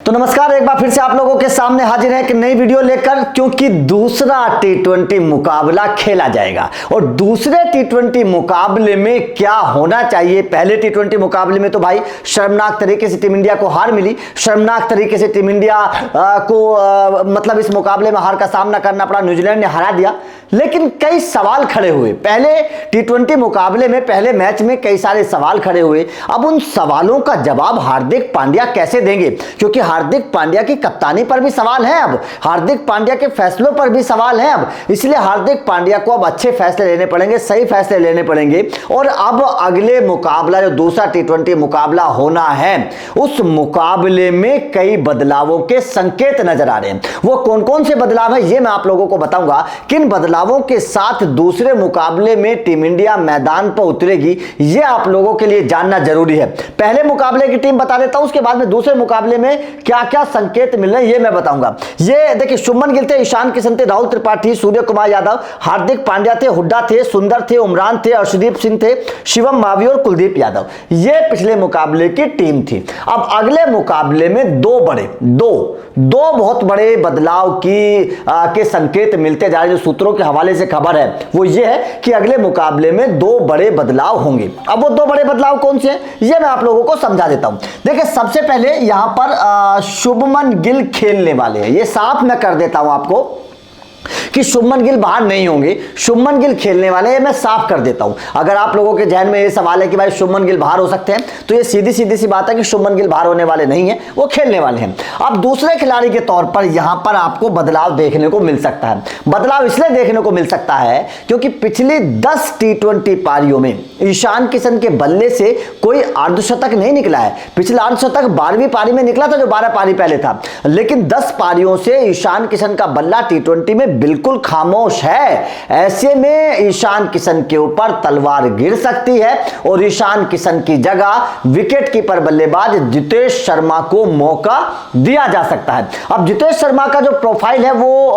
तो नमस्कार, एक बार फिर से आप लोगों के सामने हाजिर है एक नई वीडियो लेकर, क्योंकि दूसरा टी20 मुकाबला खेला जाएगा और दूसरे टी20 मुकाबले में क्या होना चाहिए। पहले टी20 मुकाबले में तो भाई शर्मनाक तरीके से टीम इंडिया को हार मिली, शर्मनाक तरीके से टीम इंडिया को मतलब इस मुकाबले में हार का सामना करना पड़ा, न्यूजीलैंड ने हरा दिया। लेकिन कई सवाल खड़े हुए पहले टी20 मुकाबले में, पहले मैच में कई सारे सवाल खड़े हुए। अब उन सवालों का जवाब हार्दिक पांड्या कैसे देंगे, क्योंकि हार्दिक पांड्या की कप्तानी पर भी सवाल है, अब हार्दिक पांड्या के फैसलों पर भी सवाल है। अब इसलिए हार्दिक पांड्या को अब अच्छे फैसले लेने पड़ेंगे, सही फैसले लेने पड़ेंगे। और अब अगले मुकाबला जो दूसरा टी20 मुकाबला होना है, उस मुकाबले में कई बदलावों के संकेत नजर आ रहे हैं। वो कौन कौन से बदलाव है ये मैं आप लोगों को बताऊंगा। किन बदलावों के साथ दूसरे मुकाबले में टीम इंडिया मैदान पर उतरेगी, ये आप लोगों के लिए जानना जरूरी है। पहले मुकाबले की टीम बता देता हूं, उसके बाद में दूसरे मुकाबले में क्या क्या संकेत मिल रहे हैं ये मैं बताऊंगा। ये देखिए, शुभमन गिल थे, ईशान किशन थे, राहुल त्रिपाठी, सूर्य कुमार यादव, हार्दिक पांड्या थे, हुड्डा थे, सुंदर थे, उमरान थे, अर्शदीप सिंह थे, शिवम मावी और कुलदीप यादव। ये पिछले मुकाबले की टीम थी। अब अगले मुकाबले में दो बहुत बड़े बदलाव के संकेत मिलते जा रहे। जो सूत्रों के हवाले से खबर है वो ये है कि अगले मुकाबले में दो बड़े बदलाव होंगे। अब वो दो बड़े बदलाव कौन से हैं ये मैं आप लोगों को समझा देता हूं। देखिए, सबसे पहले यहां पर शुभमन गिल खेलने वाले हैं, ये साफ मैं कर देता हूं आपको कि शुभमन गिल बाहर नहीं होंगे, शुभमन गिल खेलने वाले हैं, मैं साफ कर देता हूं। अगर आप लोगों के जहन में ये सवाल है कि भाई शुभमन गिल बाहर हो सकते हैं, तो ये सीधी सी बात है कि शुभमन गिल बाहर होने वाले नहीं है, वो खेलने वाले हैं। अब दूसरे खिलाड़ी के तौर पर यहां पर आपको बदलाव देखने को मिल सकता है। बदलाव इसलिए देखने को मिल सकता है क्योंकि पिछली 10 टी20 पारियों में ईशान किशन के बल्ले से कोई अर्धशतक नहीं निकला है। पिछला अर्धशतक 12वीं पारी में निकला था, जो 12 पारी पहले था, लेकिन 10 पारियों से ईशान किशन का बल्ला टी20 में बिल्कुल खामोश है। ऐसे में ईशान किशन के ऊपर तलवार गिर सकती है और ईशान किशन की जगह विकेट कीपर बल्लेबाज जितेश शर्मा को मौका दिया जा सकता है। अब जितेश शर्मा का जो प्रोफाइल है वो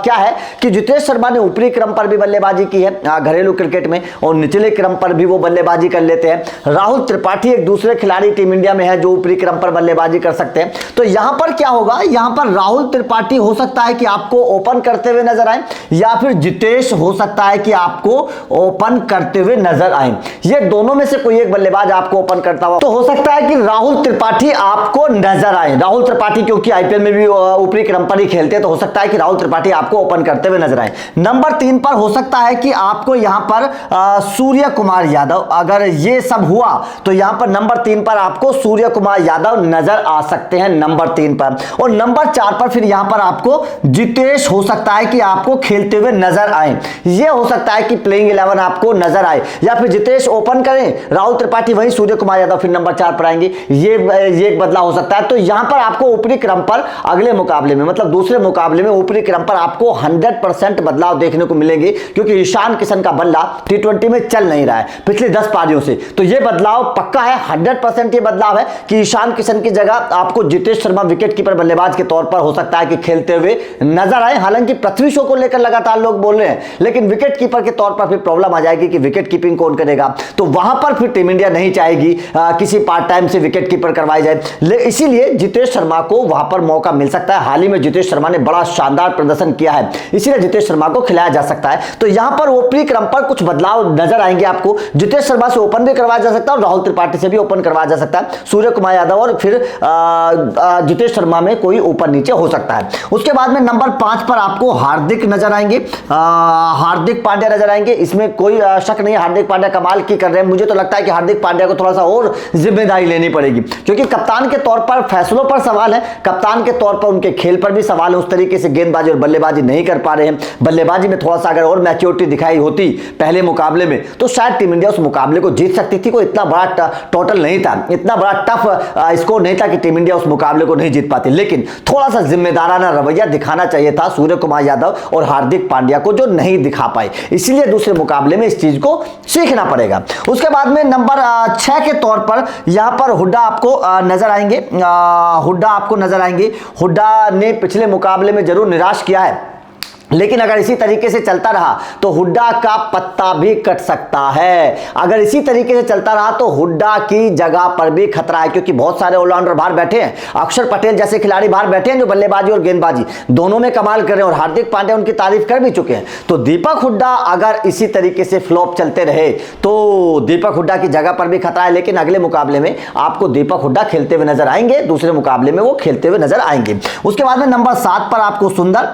क्या है कि जितेश शर्मा ने ऊपरी क्रम पर भी बल्लेबाजी की है घरेलू क्रिकेट में, और निचले क्रम पर भी वो बल्लेबाजी कर लेते हैं। राहुल त्रिपाठी एक दूसरे खिलाड़ी टीम इंडिया में है जो ऊपरी क्रम पर बल्लेबाजी कर सकते हैं। तो यहां पर क्या होगा, यहां पर राहुल त्रिपाठी हो सकता है कि आपको ओपन करते हुए नजर आए, या फिर जितेश हो सकता है कि आपको ओपन करते हुए नजर आए। ये दोनों में से कोई एक बल्लेबाज आपको ओपन करता हुआ, तो हो सकता है कि राहुल त्रिपाठी आपको नजर आए। राहुल त्रिपाठी क्योंकि आईपीएल में भी ऊपरी क्रम पर ही खेलते हैं, तो हो सकता है कि राहुल त्रिपाठी आपको ओपन करते हुए नजर आए। नंबर 3 पर हो सकता है कि आपको यहां पर सूर्य कुमार यादव, अगर ये सब हुआ तो यहां पर नंबर 3 पर आपको सूर्य कुमार यादव नजर आ सकते हैं, नंबर 3 पर। और नंबर 4 पर फिर यहां पर आपको जितेश हो सकता है कि आपको खेलते हुए नजर आए। ये हो सकता है कि प्लेइंग 11 आपको नजर आए, या फिर जितेश ओपन करें, राहुल त्रिपाठी वहीं सूर्य कुमार यादव फिर नंबर 4 पर आएंगे। ये एक बदलाव हो सकता है। तो यहां पर आपको ऊपरी क्रम पर अगले मुकाबले में, मतलब दूसरे मुकाबले में ऊपरी क्रम पर आपको 100% बदलाव देखने को मिलेंगे, क्योंकि ईशान किशन का बल्ला टी20 में चल नहीं रहा है पिछली 10 पारियों से। तो यह बदलाव पक्का है, 100% ये बदलाव है कि ईशान किशन की जगह आपको जितेश शर्मा विकेट कीपर बल्लेबाज के तौर पर हो सकता है कि खेलते हुए नजर आए। हालांकि पृथ्वी शॉ को लेकर लगातार लोग बोल रहे हैं, लेकिन विकेट कीपर के तौर पर फिर प्रॉब्लम आ जाएगी कि विकेट कीपिंग कौन करेगा। तो वहां पर फिर टीम इंडिया नहीं चाहेगी किसी पार्ट टाइम से विकेट कीपर करवाई जाए, इसीलिए जितेश शर्मा को वहां पर मौका मिल सकता है। हाल ही में जितेश शर्मा ने बड़ा शानदार प्रदर्शन किया है, इसीलिए जितेश शर्मा को खिलाया जा सकता है। तो यहां पर ऊपरी क्रम पर कुछ बदलाव नजर आएंगे आपको। जितेश शर्मा से ओपन भी करवाया जा सकता है और राहुल त्रिपाठी से भी ओपन करवाया जा सकता है। सूर्य कुमार यादव और फिर जितेश शर्मा में कोई ऊपर नीचे हो सकता है। उसके बाद में नंबर 5 पर आपको हार्दिक नजर आएंगे, हार्दिक पांड्या नजर आएंगे। इसमें कोई शक नहीं है, हार्दिक पांड्या कमाल की कर रहे हैं। मुझे तो लगता है कि हार्दिक पांड्या को थोड़ा सा और जिम्मेदारी लेनी पड़ेगी, क्योंकि कप्तान के तौर पर फैसलों पर सवाल है, कप्तान के तौर पर उनके खेल पर भी सवाल है। उस तरीके से गेंदबाजी और बल्लेबाजी नहीं कर पा रहे हैं। बल्लेबाजी में थोड़ा सा अगर और मैच्योरिटी दिखाई होती पहले मुकाबले में, तो शायद टीम इंडिया उस मुकाबले को जीत सकती थी। कोई इतना बड़ा टोटल नहीं था, इतना बड़ा टफ स्कोर नहीं था कि टीम इंडिया उस मुकाबले को नहीं जीत पाती। लेकिन थोड़ा सा जिम्मेदाराना रवैया दिखाना चाहिए था सूर्य कुमार यादव और हार्दिक पांड्या को, जो नहीं दिखा पाए। इसलिए दूसरे मुकाबले में इस चीज को सीखना पड़ेगा। उसके बाद में नंबर 6 के तौर पर यहां पर हुड्डा आपको नजर आएंगे। हुड्डा ने पिछले मुकाबले में जरूर निराश किया है, लेकिन अगर इसी तरीके से चलता रहा तो हुड्डा का पत्ता भी कट सकता है। अगर इसी तरीके से चलता रहा तो हुड्डा की जगह पर भी खतरा है, क्योंकि बहुत सारे ऑलराउंडर बाहर बैठे हैं। अक्षर पटेल जैसे खिलाड़ी बाहर बैठे हैं जो बल्लेबाजी और गेंदबाजी दोनों में कमाल कर रहे हैं, और हार्दिक पांड्या उनकी तारीफ कर भी चुके हैं। तो दीपक हुड्डा अगर इसी तरीके से फ्लॉप चलते रहे तो दीपक हुड्डा की जगह पर भी खतरा है। लेकिन अगले मुकाबले में आपको दीपक हुड्डा खेलते हुए नजर आएंगे, दूसरे मुकाबले में वो खेलते हुए नजर आएंगे। उसके बाद में नंबर 7 पर आपको सुंदर,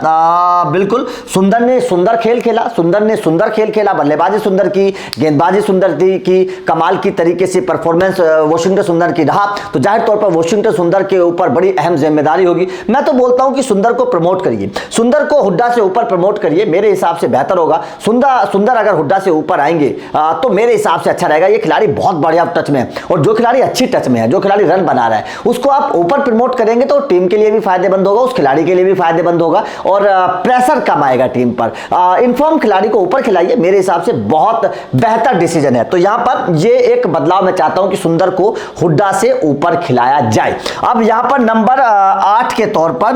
बिल्कुल सुंदर ने सुंदर खेल खेला, सुंदर ने सुंदर खेल खेला, बल्लेबाजी सुंदर की, गेंदबाजी सुंदर की, कमाल की तरीके से परफॉर्मेंस वॉशिंगटन सुंदर की रहा। तो जाहिर तौर पर वॉशिंगटन सुंदर के ऊपर बड़ी अहम जिम्मेदारी होगी। मैं तो बोलता हूं कि सुंदर को प्रमोट करिए, सुंदर को हुड्डा से ऊपर प्रमोट करिए, मेरे हिसाब से बेहतर होगा। सुंदर अगर हुड्डा से ऊपर आएंगे तो मेरे हिसाब से अच्छा रहेगा। ये खिलाड़ी बहुत बढ़िया टच में है, और जो खिलाड़ी अच्छी टच में है, जो खिलाड़ी रन बना रहा है, उसको आप ऊपर प्रमोट करेंगे तो टीम के लिए भी फायदेमंद होगा, उस खिलाड़ी के लिए भी फायदेमंद होगा, और प्रेशर कम आएगा टीम पर। इनफॉर्म खिलाड़ी को ऊपर खिलाइए, मेरे हिसाब से बहुत बेहतर डिसीजन है। तो यहां पर ये एक बदलाव मैं चाहता हूं कि सुंदर को हुड्डा से ऊपर खिलाया जाए। अब यहां पर नंबर 8 के तौर पर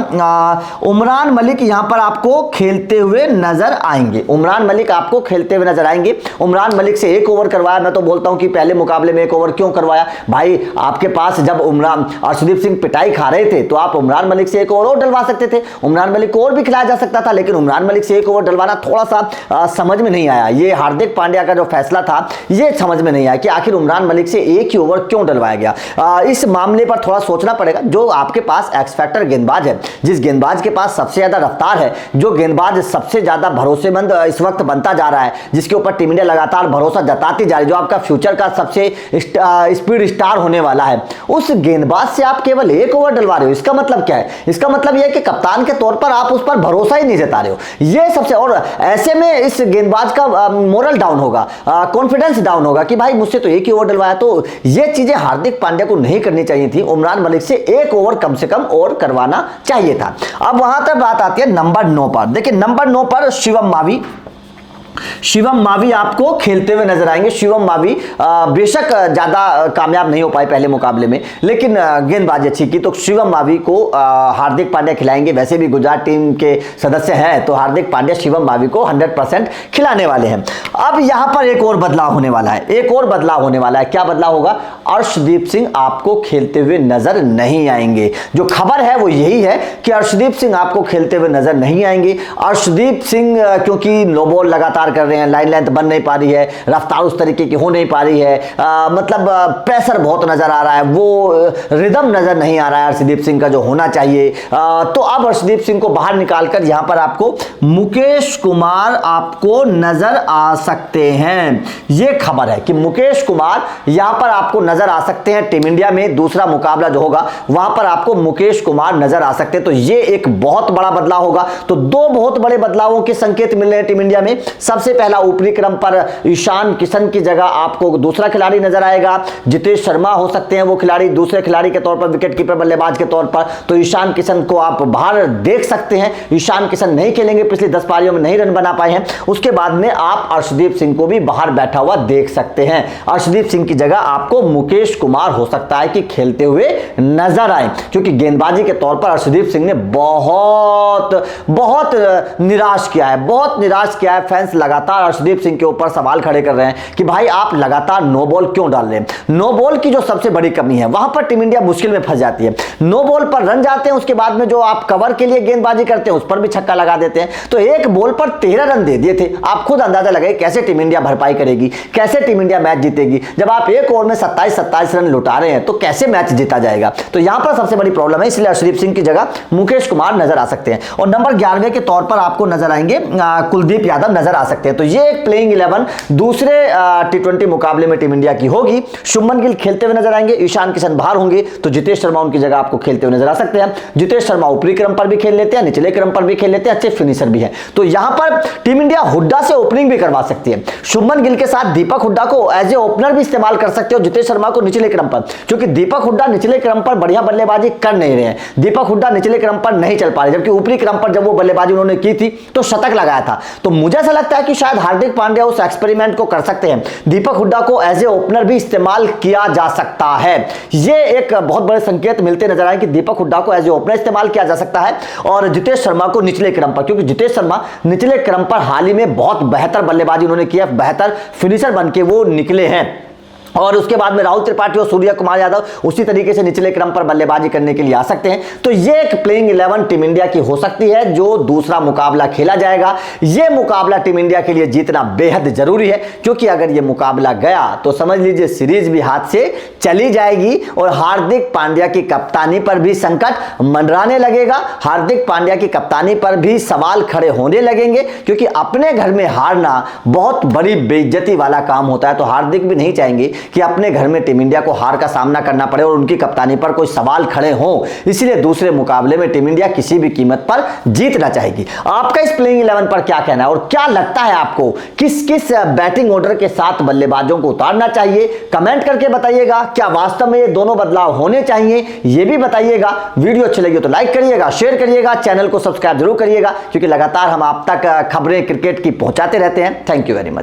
उमरान मलिक यहां पर आपको खेलते हुए नजर आएंगे। उमरान मलिक आपको खेलते हुए नजर आएंगे। उमरान मलिक से 1 ओवर करवाया, मैं तो बोलता हूं कि पहले मुकाबले में 1 ओवर क्यों करवाया भाई? आपके पास जब अर्शदीप सिंह पिटाई खा रहे थे तो आप उमरान मलिक से 1 ओवर और डलवा सकते थे, उमरान मलिक को और भी खिलाया जा सकता था। लेकिन उमरान मलिक से 1 ओवर डलवाना थोड़ा सा समझ में नहीं आया। ये हार्दिक पांड्या का जो फैसला था ये समझ में नहीं आया कि आखिर उमरान मलिक से 1 ही ओवर क्यों डलवाया गया। इस मामले पर थोड़ा सोचना पड़ेगा। जो आपके पास एक्स फैक्टर गेंदबाज है, जिस गेंदबाज के पास सबसे ज्यादा रफ्तार है, जो गेंदबाज सबसे ज्यादा भरोसेमंद इस वक्त बनता जा रहा है, जिसके ऊपर टीम इंडिया लगातार भरोसा जताती जा रही है, जो आपका फ्यूचर का सबसे स्पीड स्टार होने वाला है, उस गेंदबाज से आप केवल 1 ओवर डलवा रहे हो। इसका मतलब क्या है? इसका मतलब यह है कि कप्तान के तौर पर आप उस पर भरोसा ही नहीं जता रहे हो। ये सबसे, और ऐसे में इस गेंदबाज का मोरल डाउन होगा, कॉन्फिडेंस डाउन होगा कि भाई मुझसे तो 1 ही ओवर डलवाया। तो ये चीजें हार्दिक पांड्या को नहीं करनी चाहिए थी। उमरान मलिक से 1 ओवर कम से कम और करवाना चाहिए था। अब वहां तक बात आती है नंबर 9 पर। देखिए नंबर 9 पर शिवम मावी आपको खेलते हुए नजर आएंगे। शिवम मावी बेशक ज्यादा कामयाब नहीं हो पाए पहले मुकाबले में, लेकिन गेंदबाजी अच्छी की, तो शिवम मावी को हार्दिक पांड्या खिलाएंगे। वैसे भी गुजरात टीम के सदस्य हैं तो हार्दिक पांड्या शिवम मावी को 100% खिलाने वाले हैं। अब यहां पर एक और बदलाव होने वाला है, एक और बदलाव होने वाला है। क्या बदलाव होगा? अर्शदीप सिंह आपको खेलते हुए नजर नहीं आएंगे। जो खबर है वो यही है कि अर्शदीप सिंह आपको खेलते हुए नजर नहीं आएंगे। अर्शदीप सिंह क्योंकि नो बॉल लगातार कर रहे हैं, लाइन लेंथ बन नहीं पा रही है, रफ्तार उस तरीके की हो नहीं पा रही है, मतलब प्रेशर बहुत नजर आ रहा है, वो रिदम नजर नहीं आ रहा है अर्शदीप सिंह का जो होना चाहिए। तो अब अर्शदीप सिंह को बाहर निकालकर यहां पर आपको मुकेश कुमार आपको नजर आ सकते हैं। यह खबर है कि मुकेश कुमार यहां पर आपको नजर आ सकते हैं। टीम इंडिया में दूसरा मुकाबला जो होगा वहां पर आपको मुकेश कुमार नजर आ सकते हैं। तो यह एक बहुत बड़ा बदलाव होगा। तो 2 बहुत बड़े बदलावों के संकेत मिल रहे हैं टीम इंडिया में। सबसे पहला, ऊपरी क्रम पर ईशान किशन की जगह आपको दूसरा खिलाड़ी नजर आएगा। जितेश शर्मा हो सकते हैं वो खिलाड़ी दूसरे खिलाड़ी के तौर पर, विकेट कीपर बल्लेबाज के तौर पर। तो ईशान किशन को आप बाहर देख सकते हैं। ईशान किशन नहीं खेलेंगे, पिछली 10 पारियों में नहीं रन बना पाए हैं। उसके बाद में आप अर्शदीप सिंह को भी बाहर बैठा हुआ देख सकते हैं। अर्शदीप सिंह की जगह आपको मुकेश कुमार हो सकता है कि खेलते हुए नजर आए, क्योंकि गेंदबाजी के तौर पर अर्शदीप सिंह ने बहुत निराश किया है, बहुत निराश किया है। फैंस लगातार अर्शदीप सिंह के ऊपर सवाल खड़े कर रहे हैं कि भाई आप लगातार नो बॉल क्यों डाल रहे हैं। नो बॉल की जो सबसे बड़ी कमी है वहां पर टीम इंडिया मुश्किल में फंस जाती है। नो बॉल पर रन जाते हैं, उसके बाद में जो आप कवर के लिए गेंदबाजी करते हैं उस पर भी छक्का लगा देते हैं। तो एक बॉल पर 13 रन दे दिए थे। आप खुद अंदाजा लगाइए कैसे टीम इंडिया भरपाई करेगी, कैसे टीम इंडिया मैच जीतेगी। जब आप एक ओवर में 27 रन लुटा रहे हैं तो कैसे मैच जीता जाएगा। तो यहां पर सबसे बड़ी प्रॉब्लम है, इसलिए अर्शदीप सिंह की जगह मुकेश कुमार नजर आ सकते हैं। और नंबर 11वें के तौर पर आपको नजर आएंगे कुलदीप यादव नजर आ सकते हैं। तो ये एक प्लेइंग 11 दूसरे T20 मुकाबले में टीम इंडिया की होगी। शुभमन गिल खेलते हुए नजर आएंगे, ईशान किशन बाहर होंगे, तो जितेश शर्मा उनकी जगह आपको खेलते हुए नजर आ सकते हैं। जितेश शर्मा ऊपरी क्रम पर भी खेल लेते हैं, निचले क्रम पर भी खेल लेते हैं, अच्छे फिनिशर भी हैं। तो यहां पर टीम इंडिया हुड्डा से ओपनिंग भी करवा सकती है। शुभमन गिल के साथ दीपक हुड्डा को एज ए ओपनर भी इस्तेमाल कर सकते हो, जितेश शर्मा को निचले क्रम पर, क्योंकि दीपक हुड्डा निचले क्रम पर बढ़िया बल्लेबाजी कर नहीं रहे हैं। दीपक हुड्डा निचले क्रम पर नहीं चल पा रहे, जबकि ऊपरी क्रम पर जब वो बल्लेबाजी उन्होंने की थी तो शतक लगाया था। तो मुझे ऐसा लगता है है कि शायद हार्दिक पांड्या उस एक्सपेरिमेंट को कर सकते हैं, दीपक हुड्डा को एज ए ओपनर भी इस्तेमाल किया जा सकता है। ये एक बहुत बड़े संकेत मिलते नजर आए कि दीपक हुड्डा को एज ए ओपनर इस्तेमाल किया जा सकता है और जितेश शर्मा को निचले क्रम पर, क्योंकि जितेश शर्मा निचले क्रम पर हाल ही में बहुत बेहतर बल्लेबाजी उन्होंने किया, बेहतर फिनिशर बन के वो निकले हैं। और उसके बाद में राहुल त्रिपाठी और सूर्य कुमार यादव उसी तरीके से निचले क्रम पर बल्लेबाजी करने के लिए आ सकते हैं। तो ये एक प्लेइंग 11 टीम इंडिया की हो सकती है जो दूसरा मुकाबला खेला जाएगा। ये मुकाबला टीम इंडिया के लिए जीतना बेहद जरूरी है, क्योंकि अगर ये मुकाबला गया तो समझ लीजिए सीरीज भी हाथ से चली जाएगी और हार्दिक पांड्या की कप्तानी पर भी संकट मंडराने लगेगा, हार्दिक पांड्या की कप्तानी पर भी सवाल खड़े होने लगेंगे, क्योंकि अपने घर में हारना बहुत बड़ी बेइज्जती वाला काम होता है। तो हार्दिक भी नहीं चाहेंगे कि अपने घर में टीम इंडिया को हार का सामना करना पड़े और उनकी कप्तानी पर कोई सवाल खड़े हों, इसलिए दूसरे मुकाबले में टीम इंडिया किसी भी कीमत पर जीतना चाहेगी। आपका इस प्लेइंग 11 पर क्या कहना है और क्या लगता है आपको किस किस बैटिंग ऑर्डर के साथ बल्लेबाजों को उतारना चाहिए, कमेंट करके बताइएगा। क्या वास्तव में ये दोनों बदलाव होने चाहिए, ये भी बताइएगा। वीडियो अच्छी लगी तो लाइक करिएगा, शेयर करिएगा, चैनल को सब्सक्राइब जरूर करिएगा, क्योंकि लगातार हम आप तक खबरें क्रिकेट की पहुंचाते रहते हैं। Thank you very much.